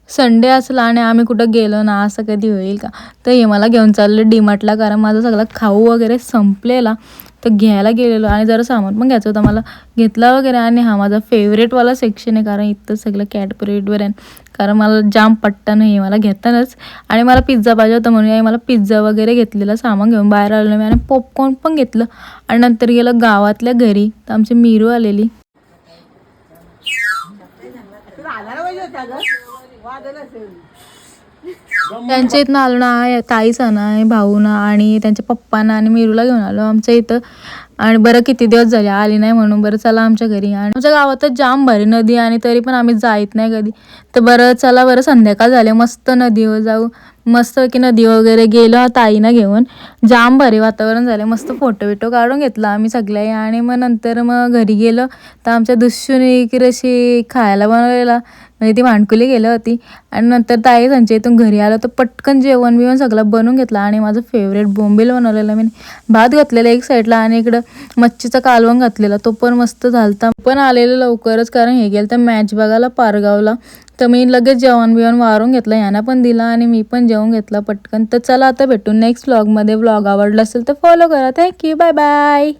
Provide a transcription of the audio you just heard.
Sunday असला आणि आम्ही कुठं गेलो ना असं कधी होईल का. तर हे मला घेऊन चाललं डीमार्टला, कारण माझं सगळं खाऊ वगैरे संपलेला. तर घ्यायला गेलेलो आणि जरा सामान पण घ्यायचं होतं मला, घेतला वगैरे. आणि हा माझा फेवरेटवाला सेक्शन आहे, कारण इथं सगळं कॅडबरीवर आहे. कारण मला जाम पट्टा नाही मला घेतानाच. आणि मला पिझ्झा पाहिजे होता म्हणून मला पिझ्झा वगैरे घेतलेला, सामान घेऊन बाहेर आलो मी. आणि पॉपकॉर्न पण घेतलं आणि नंतर गेलं गावातल्या घरी. तर आमची मीरू आलेली. त्यांच्या इथनं आलो ना, ताईचा ना, भाऊना आणि त्यांच्या पप्पांना आणि मीरूला घेऊन आलो आमच्या इथं. आणि बरं किती दिवस झाले आली नाही म्हणून बरं चला आमच्या घरी. आणि आमच्या गावातच जाम भारी नदी आणि तरी पण आम्ही जात नाही कधी. तर बरं चला बरं संध्याकाळ झाले, मस्त नदीवर जाऊ. मस्त की नदी वगैरे गेलो ताईना घेऊन, जाम भारी वातावरण झालं. मस्त फोटो बिटो काढून घेतला आम्ही सगळे. आणि मग नंतर मग घरी गेलो तर आमच्या दुश्शूने की रशी खायला बनवलेला, म्हणजे ती भांडकुली गेली होती. आणि नंतर ताई त्यांच्या इथून घरी आलं तर पटकन जेवण बिवण सगळं बनवून घेतलं. आणि माझं फेवरेट बोंबील बनवलेलं मी, भात घातलेला एक साईडला आणि इकडं मच्छीचा कालवण घातलेला, तो पण मस्त झालता. पण आलेलं लवकरच, कारण हे गेलं तर मॅच बघायला पारगावला. तर मी लगेच जेवण बिवण वारून घेतलं, यांना पण दिला आणि मी पण जेवण घेतलं पटकन. तर चला आता भेटू नेक्स्ट व्लॉगमध्ये. व्लॉग आवडला असेल तर फॉलो करा. Thank you, bye bye.